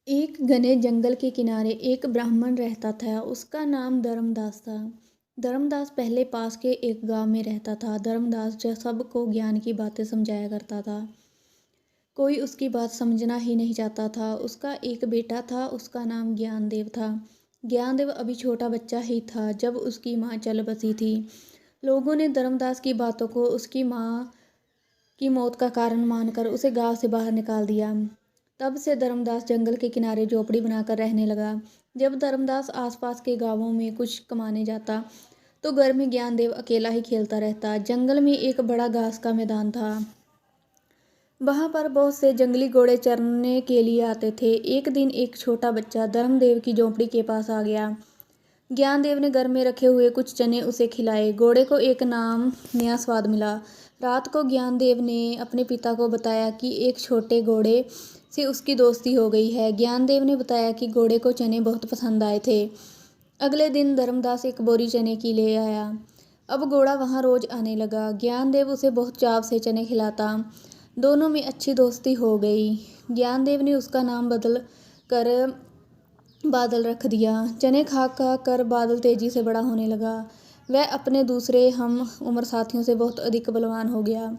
एक घने जंगल के किनारे एक ब्राह्मण रहता था। उसका नाम धर्मदास था। धर्मदास पहले पास के एक गांव में रहता था। धर्मदास जो सबको ज्ञान की बातें समझाया करता था। कोई उसकी बात समझना ही नहीं चाहता था। उसका एक बेटा था, उसका नाम ज्ञानदेव था। ज्ञानदेव अभी छोटा बच्चा ही था जब उसकी माँ चल बसी थी। लोगों ने धर्मदास की बातों को उसकी माँ की मौत का कारण मानकर उसे गांव से बाहर निकाल दिया। तब से धर्मदास जंगल के किनारे झोपड़ी बनाकर रहने लगा। जब धर्मदास आसपास के गांवों में कुछ कमाने जाता तो घर में ज्ञानदेव अकेला ही खेलता रहता। जंगल में एक बड़ा घास का मैदान था। वहां पर बहुत से जंगली घोड़े चरने के लिए आते थे। एक दिन एक छोटा बच्चा धर्मदेव की झोपड़ी के पास आ गया। ज्ञानदेव ने घर में रखे हुए कुछ चने उसे खिलाए। घोड़े को एक नया स्वाद मिला। रात को ज्ञानदेव ने अपने पिता को बताया कि एक छोटे घोड़े से उसकी दोस्ती हो गई है। ज्ञानदेव ने बताया कि घोड़े को चने बहुत पसंद आए थे। अगले दिन धर्मदास एक बोरी चने की ले आया। अब घोड़ा वहां रोज आने लगा। ज्ञानदेव उसे बहुत चाव से चने खिलाता। दोनों में अच्छी दोस्ती हो गई। ज्ञानदेव ने उसका नाम बदल कर बादल रख दिया। चने खा खा कर बादल तेजी से बड़ा होने लगा। वह अपने दूसरे हम उम्र साथियों से बहुत अधिक बलवान हो गया।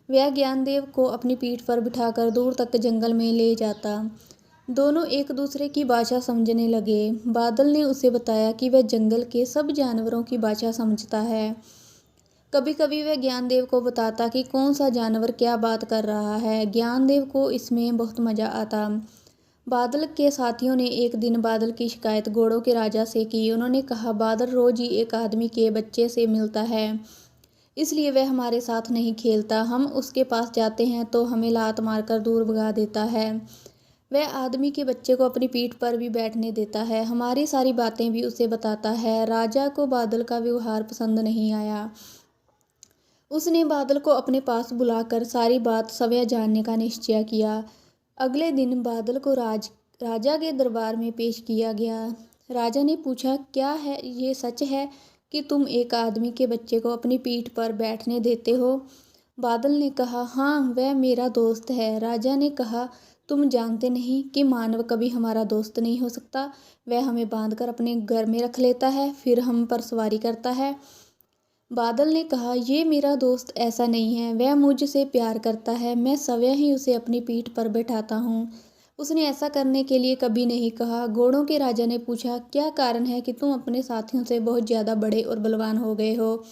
वह ज्ञानदेव को अपनी पीठ पर बिठाकर दूर तक जंगल में ले जाता। दोनों एक दूसरे की भाषा समझने लगे। बादल ने उसे बताया कि वह जंगल के सब जानवरों की भाषा समझता है। कभी कभी वह ज्ञानदेव को बताता कि कौन सा जानवर क्या बात कर रहा है। ज्ञानदेव को इसमें बहुत मजा आता। बादल के साथियों ने एक दिन बादल की शिकायत घोड़ों के राजा से की। उन्होंने कहा, बादल रोज ही एक आदमी के बच्चे से मिलता है, इसलिए वह हमारे साथ नहीं खेलता। हम उसके पास जाते हैं तो हमें लात मारकर दूर भगा देता है। वह आदमी के बच्चे को अपनी पीठ पर भी बैठने देता है। हमारी सारी बातें भी उसे बताता है। राजा को बादल का व्यवहार पसंद नहीं आया। उसने बादल को अपने पास बुलाकर सारी बात स्वयं जानने का निश्चय किया। अगले दिन बादल को राजा के दरबार में पेश किया गया। राजा ने पूछा, क्या है ये सच है कि तुम एक आदमी के बच्चे को अपनी पीठ पर बैठने देते हो? बादल ने कहा, हाँ, वह मेरा दोस्त है। राजा ने कहा, तुम जानते नहीं कि मानव कभी हमारा दोस्त नहीं हो सकता। वह हमें बांधकर अपने घर में रख लेता है, फिर हम पर सवारी करता है। बादल ने कहा, ये मेरा दोस्त ऐसा नहीं है। वह मुझसे प्यार करता है। मैं स्वयं ही उसे अपनी पीठ पर बैठाता हूँ। उसने ऐसा करने के लिए कभी नहीं कहा। घोड़ों के राजा ने पूछा, क्या कारण है कि तुम अपने साथियों से बहुत ज्यादा बड़े और बलवान हो गए हो?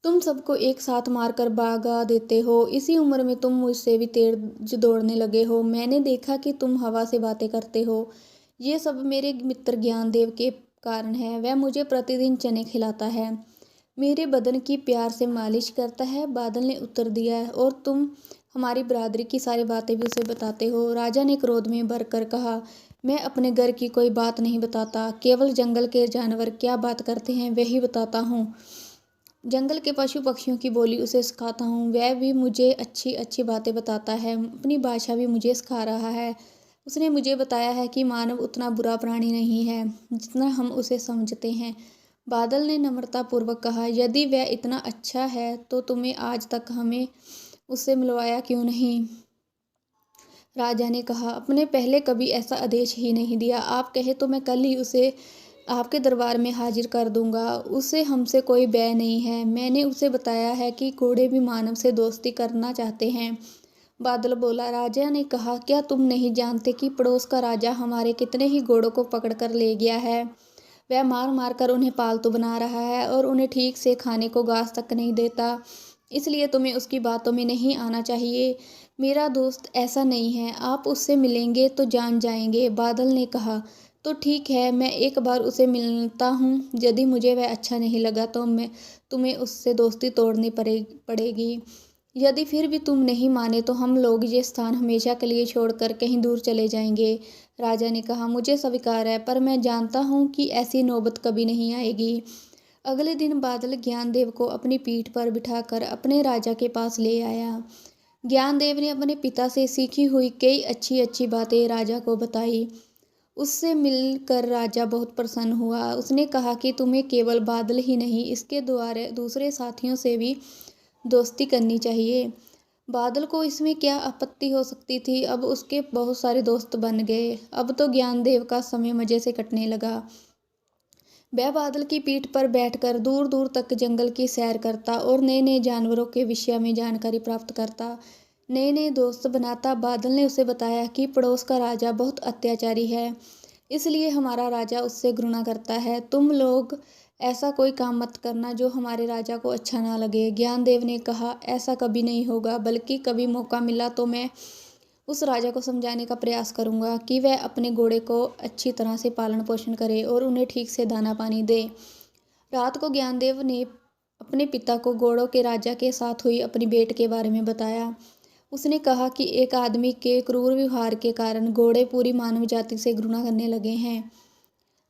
तुम सबको एक साथ मारकर भागा देते हो। इसी उम्र में तुम मुझसे भी तेज दौड़ने लगे हो। मैंने देखा कि तुम हवा से बातें करते हो। ये सब मेरे मित्र ज्ञानदेव के कारण है। वह मुझे प्रतिदिन चने खिलाता है, मेरे बदन की प्यार से मालिश करता है। बादल ने उत्तर दिया, और तुम हमारी बरादरी की सारी बातें भी उसे बताते हो। राजा ने क्रोध में भरकर कहा, मैं अपने घर की कोई बात नहीं बताता, केवल जंगल के जानवर क्या बात करते हैं वही बताता हूँ। जंगल के पशु पक्षियों की बोली उसे सिखाता हूँ। वह भी मुझे अच्छी अच्छी बातें बताता है, अपनी भाषा भी मुझे सिखा रहा है। उसने मुझे बताया है कि मानव उतना बुरा प्राणी नहीं है जितना हम उसे समझते हैं। बादल ने नम्रतापूर्वक कहा, यदि वह इतना अच्छा है तो तुम्हें आज तक हमें उससे मिलवाया क्यों नहीं? राजा ने कहा, अपने पहले कभी ऐसा आदेश ही नहीं दिया। आप कहे तो मैं कल ही उसे आपके दरबार में हाजिर कर दूंगा। उसे हमसे कोई बैर नहीं है। मैंने उसे बताया है कि घोड़े भी मानव से दोस्ती करना चाहते हैं। बादल बोला, राजा ने कहा, क्या तुम नहीं जानते कि पड़ोस का राजा हमारे कितने ही घोड़ों को पकड़ कर ले गया है? वह मार मार कर उन्हें पालतू बना रहा है और उन्हें ठीक से खाने को घास तक नहीं देता। इसलिए तुम्हें उसकी बातों में नहीं आना चाहिए। मेरा दोस्त ऐसा नहीं है। आप उससे मिलेंगे तो जान जाएंगे। बादल ने कहा, तो ठीक है, मैं एक बार उसे मिलता हूँ। यदि मुझे वह अच्छा नहीं लगा तो मैं तुम्हें उससे दोस्ती तोड़नी पड़ेगी। यदि फिर भी तुम नहीं माने तो हम लोग ये स्थान हमेशा के लिए छोड़कर कहीं दूर चले जाएंगे। राजा ने कहा, मुझे स्वीकार है, पर मैं जानता हूँ कि ऐसी नौबत कभी नहीं आएगी। अगले दिन बादल ज्ञानदेव को अपनी पीठ पर बिठाकर अपने राजा के पास ले आया। ज्ञानदेव ने अपने पिता से सीखी हुई कई अच्छी अच्छी बातें राजा को बताई। उससे मिलकर राजा बहुत प्रसन्न हुआ। उसने कहा कि तुम्हें केवल बादल ही नहीं, इसके द्वारा दूसरे साथियों से भी दोस्ती करनी चाहिए। बादल को इसमें क्या आपत्ति हो सकती थी। अब उसके बहुत सारे दोस्त बन गए। अब तो ज्ञानदेव का समय मजे से कटने लगा। वह बादल की पीठ पर बैठकर दूर दूर तक जंगल की सैर करता और नए नए जानवरों के विषय में जानकारी प्राप्त करता, नए नए दोस्त बनाता। बादल ने उसे बताया कि पड़ोस का राजा बहुत अत्याचारी है, इसलिए हमारा राजा उससे घृणा करता है। तुम लोग ऐसा कोई काम मत करना जो हमारे राजा को अच्छा ना लगे। ज्ञानदेव ने कहा, ऐसा कभी नहीं होगा, बल्कि कभी मौका मिला तो मैं उस राजा को समझाने का प्रयास करूंगा कि वह अपने घोड़े को अच्छी तरह से पालन पोषण करे और उन्हें ठीक से दाना पानी दे। रात को ज्ञानदेव ने अपने पिता को घोड़ों के राजा के साथ हुई अपनी भेंट के बारे में बताया। उसने कहा कि एक आदमी के क्रूर व्यवहार के कारण घोड़े पूरी मानव जाति से घृणा करने लगे हैं।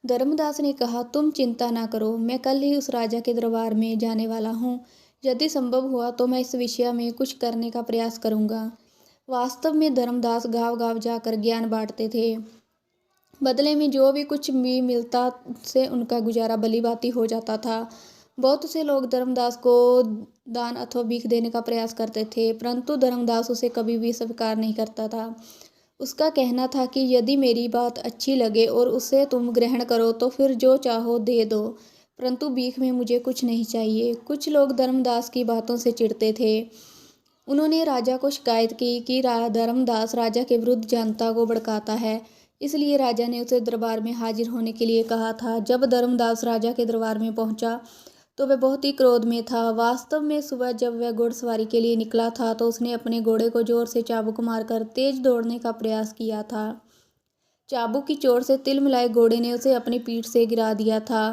धर्मदास ने कहा, तुम चिंता ना करो, मैं कल ही उस राजा के दरबार में जाने वाला हूँ। यदि संभव हुआ तो मैं इस विषय में कुछ करने का प्रयास करूँगा। वास्तव में धर्मदास गाँव गाँव जाकर ज्ञान बांटते थे। बदले में जो भी कुछ भी मिलता से उनका गुजारा भली-भांति हो जाता था। बहुत से लोग धर्मदास को दान अथवा भीख देने का प्रयास करते थे, परंतु धर्मदास उसे कभी भी स्वीकार नहीं करता था। उसका कहना था कि यदि मेरी बात अच्छी लगे और उसे तुम ग्रहण करो तो फिर जो चाहो दे दो, परंतु भीख में मुझे कुछ नहीं चाहिए। कुछ लोग धर्मदास की बातों से चिढ़ते थे। उन्होंने राजा को शिकायत की कि धर्मदास राजा के विरुद्ध जनता को भड़काता है, इसलिए राजा ने उसे दरबार में हाजिर होने के लिए कहा था। जब धर्मदास राजा के दरबार में पहुंचा तो वह बहुत ही क्रोध में था। वास्तव में सुबह जब वह घुड़सवारी के लिए निकला था तो उसने अपने घोड़े को जोर से चाबुक मारकर तेज दौड़ने का प्रयास किया था। चाबुक की चोट से तिलमिलाए घोड़े ने उसे अपनी पीठ से गिरा दिया था।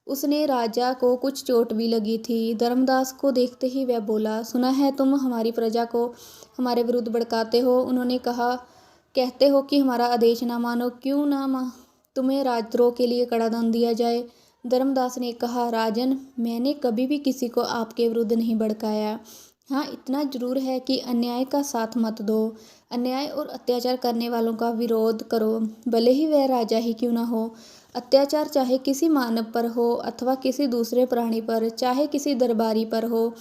उसने राजा को कुछ चोट भी लगी थी। धर्मदास को देखते ही वह बोला, सुना है तुम हमारी प्रजा को हमारे विरुद्ध भड़काते हो। उन्होंने कहा, कहते हो कि हमारा आदेश ना मानो, क्यों ना तुम्हें राजद्रोह के लिए कड़ा दंड दिया जाए। धर्मदास ने कहा, राजन, मैंने कभी भी किसी को आपके विरुद्ध नहीं भड़काया। हाँ, इतना जरूर है कि अन्याय का साथ मत दो। अन्याय और अत्याचार करने वालों का विरोध करो, भले ही वह राजा ही क्यों ना हो। अत्याचार चाहे किसी मानव पर हो अथवा किसी दूसरे प्राणी पर, चाहे किसी दरबारी पर हो,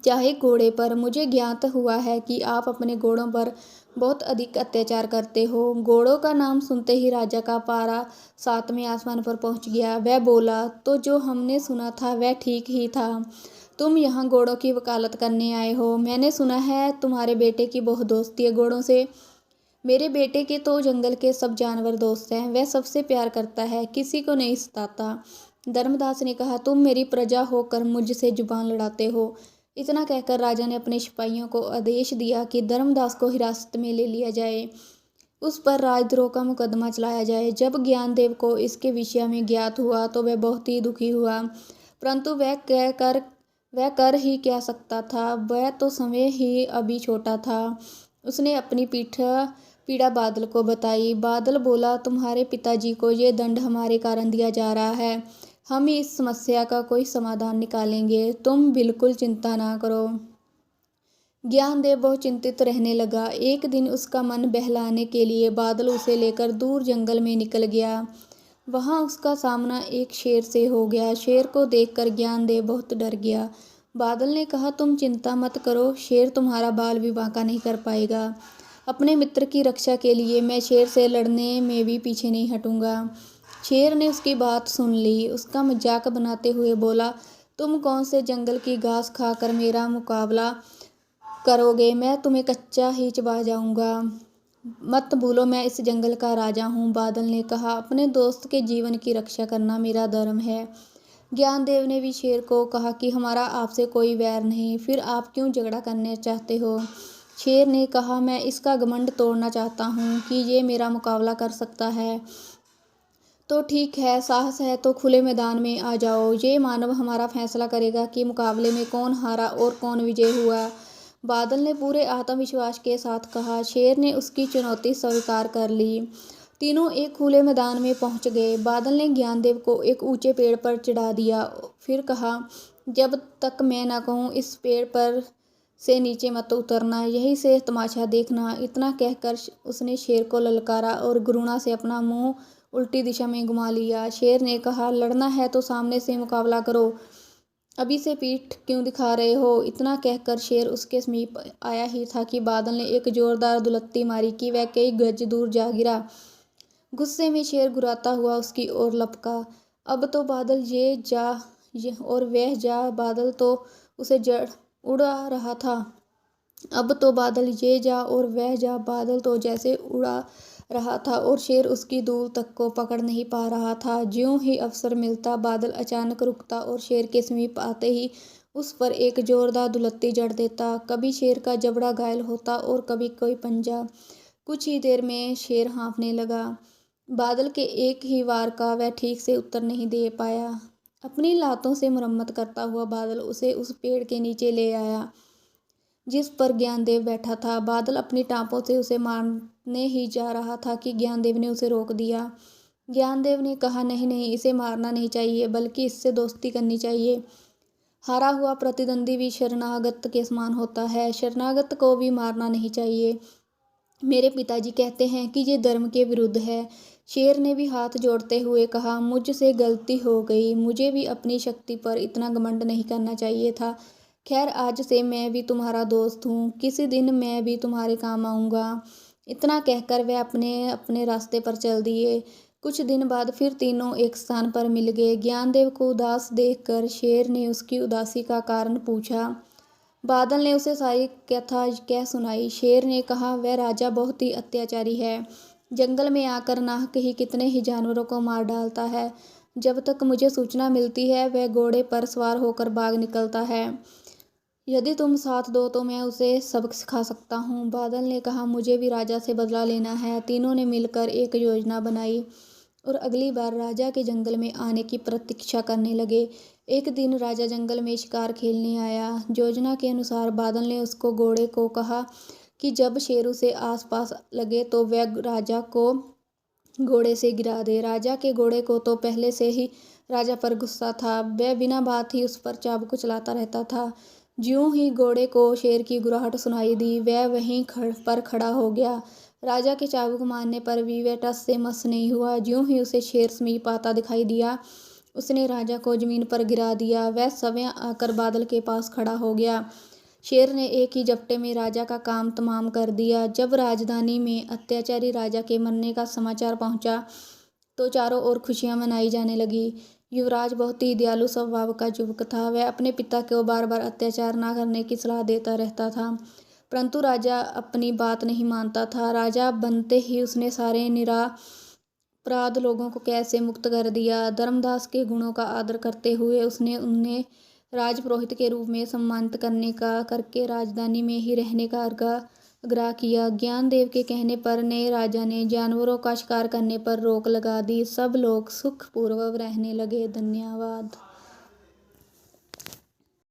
चाहे घोड़े पर। मुझे ज्ञात हुआ है कि आप अपने घोड़ों पर बहुत अधिक अत्याचार करते हो। घोड़ों का नाम सुनते ही राजा का पारा 7वें आसमान पर पहुंच गया। वह बोला, तो जो हमने सुना था वह ठीक ही था। तुम यहाँ घोड़ों की वकालत करने आए हो। मैंने सुना है तुम्हारे बेटे की बहुत दोस्ती है घोड़ों से। मेरे बेटे के तो जंगल के सब जानवर दोस्त हैं। वह सबसे प्यार करता है, किसी को नहीं सताता। धर्मदास ने कहा, तुम मेरी प्रजा होकर मुझसे जुबान लड़ाते हो। इतना कहकर राजा ने अपने सिपाहियों को आदेश दिया कि धर्मदास को हिरासत में ले लिया जाए, उस पर राजद्रोह का मुकदमा चलाया जाए। जब ज्ञानदेव को इसके विषय में ज्ञात हुआ तो वह बहुत ही दुखी हुआ, परंतु वह कर ही क्या सकता था। वह तो समय ही अभी छोटा था। उसने अपनी पीड़ा बादल को बताई। बादल बोला, तुम्हारे पिताजी को ये दंड हमारे कारण दिया जा रहा है। हम इस समस्या का कोई समाधान निकालेंगे, तुम बिल्कुल चिंता ना करो। ज्ञानदेव बहुत चिंतित रहने लगा। एक दिन उसका मन बहलाने के लिए बादल उसे लेकर दूर जंगल में निकल गया। वहां उसका सामना एक शेर से हो गया। शेर को देखकर ज्ञानदेव बहुत डर गया। बादल ने कहा, तुम चिंता मत करो, शेर तुम्हारा बाल विवाह का नहीं कर पाएगा। अपने मित्र की रक्षा के लिए मैं शेर से लड़ने में भी पीछे नहीं हटूंगा। शेर ने उसकी बात सुन ली। उसका मजाक बनाते हुए बोला, तुम कौन से जंगल की घास खाकर मेरा मुकाबला करोगे। मैं तुम्हें कच्चा ही चबा जाऊंगा। मत भूलो, मैं इस जंगल का राजा हूँ। बादल ने कहा, अपने दोस्त के जीवन की रक्षा करना मेरा धर्म है। ज्ञानदेव ने भी शेर को कहा कि हमारा आपसे कोई वैर नहीं, फिर आप क्यों झगड़ा करना चाहते हो। शेर ने कहा, मैं इसका घमंड तोड़ना चाहता हूँ कि ये मेरा मुकाबला कर सकता है। तो ठीक है, साहस है तो खुले मैदान में आ जाओ। ये मानव हमारा फैसला करेगा कि मुकाबले में कौन हारा और कौन विजय हुआ। बादल ने पूरे आत्मविश्वास के साथ कहा। शेर ने उसकी चुनौती स्वीकार कर ली। तीनों एक खुले मैदान में पहुंच गए। बादल ने ज्ञानदेव को एक ऊंचे पेड़ पर चढ़ा दिया, फिर कहा, जब तक मैं न कहूँ इस पेड़ पर से नीचे मत उतरना, यहीं से तमाशा देखना। इतना कहकर उसने शेर को ललकारा और घृणा से अपना मुंह उल्टी दिशा में घुमा लिया। शेर ने कहा, लड़ना है तो सामने से मुकाबला करो। अभी से पीठ क्यों दिखा रहे हो? इतना कहकर शेर उसके समीप आया ही था कि बादल ने एक जोरदार दुलत्ती मारी कि वह कई गज दूर जा गिरा। गुस्से में शेर घुराता हुआ उसकी ओर लपका। अब तो बादल ये जा और वह जा, बादल तो उसे जड़ उड़ा रहा था। अब तो बादल ये जा और वह जा, बादल तो जैसे उड़ा रहा था और शेर उसकी दूर तक को पकड़ नहीं पा रहा था। ज्यों ही अवसर मिलता बादल अचानक रुकता और शेर के समीप आते ही उस पर एक जोरदार दुलत्ती जड़ देता। कभी शेर का जबड़ा घायल होता और कभी कोई पंजा। कुछ ही देर में शेर हाँफने लगा। बादल के एक ही वार का वह ठीक से उत्तर नहीं दे पाया। अपनी लातों से मुरम्मत करता हुआ बादल उसे उस पेड़ के नीचे ले आया जिस पर ज्ञानदेव बैठा था। बादल अपनी टापों से उसे मारने ही जा रहा था कि ज्ञानदेव ने उसे रोक दिया। ज्ञानदेव ने कहा, नहीं नहीं, इसे मारना नहीं चाहिए, बल्कि इससे दोस्ती करनी चाहिए। हारा हुआ प्रतिद्वंदी भी शरणागत के समान होता है, शरणागत को भी मारना नहीं चाहिए। मेरे पिताजी कहते हैं कि ये धर्म के विरुद्ध है। शेर ने भी हाथ जोड़ते हुए कहा, मुझसे गलती हो गई, मुझे भी अपनी शक्ति पर इतना घमंड नहीं करना चाहिए था। खैर, आज से मैं भी तुम्हारा दोस्त हूँ, किसी दिन मैं भी तुम्हारे काम आऊँगा। इतना कहकर वह अपने अपने रास्ते पर चल दिए। कुछ दिन बाद फिर तीनों एक स्थान पर मिल गए। ज्ञानदेव को उदास देखकर शेर ने उसकी उदासी का कारण पूछा। बादल ने उसे सारी कथा कह सुनाई। शेर ने कहा, वह राजा बहुत ही अत्याचारी है, जंगल में आकर नाहक ही कितने ही जानवरों को मार डालता है। जब तक मुझे सूचना मिलती है वह घोड़े पर सवार होकर भाग निकलता है। यदि तुम साथ दो तो मैं उसे सबक सिखा सकता हूँ। बादल ने कहा, मुझे भी राजा से बदला लेना है। तीनों ने मिलकर एक योजना बनाई और अगली बार राजा के जंगल में आने की प्रतीक्षा करने लगे। एक दिन राजा जंगल में शिकार खेलने आया। योजना के अनुसार बादल ने उसको घोड़े को कहा कि जब शेर उसे आसपास लगे तो वह राजा को घोड़े से गिरा दे। राजा के घोड़े को तो पहले से ही राजा पर गुस्सा था, वह बिना बात ही उस पर चाबुक चलाता रहता था। ज्यों ही घोड़े को शेर की गुर्राहट सुनाई दी, वह वहीं पर खड़ा हो गया। राजा के चाबुक मारने पर भी वह टस से मस नहीं हुआ। ज्यों ही उसे शेर समीप आता दिखाई दिया, उसने राजा को जमीन पर गिरा दिया। वह स्वयं आकर बादल के पास खड़ा हो गया। शेर ने एक ही झपटे में राजा का काम तमाम कर दिया। जब राजधानी में अत्याचारी राजा के मरने का समाचार पहुंचा तो चारों ओर खुशियां मनाई जाने लगी। युवराज बहुत ही दयालु स्वभाव का युवक था। वह अपने पिता को बार बार अत्याचार न करने की सलाह देता रहता था, परंतु राजा अपनी बात नहीं मानता था। राजा बनते ही उसने सारे निरपराध लोगों को कैद से मुक्त कर दिया। धर्मदास के गुणों का आदर करते हुए उसने उन्हें राजपुरोहित के रूप में सम्मानित करके राजधानी में ही रहने का आग्रह किया। ज्ञानदेव के कहने पर नए राजा ने जानवरों का शिकार करने पर रोक लगा दी। सब लोग सुखपूर्वक रहने लगे। धन्यवाद।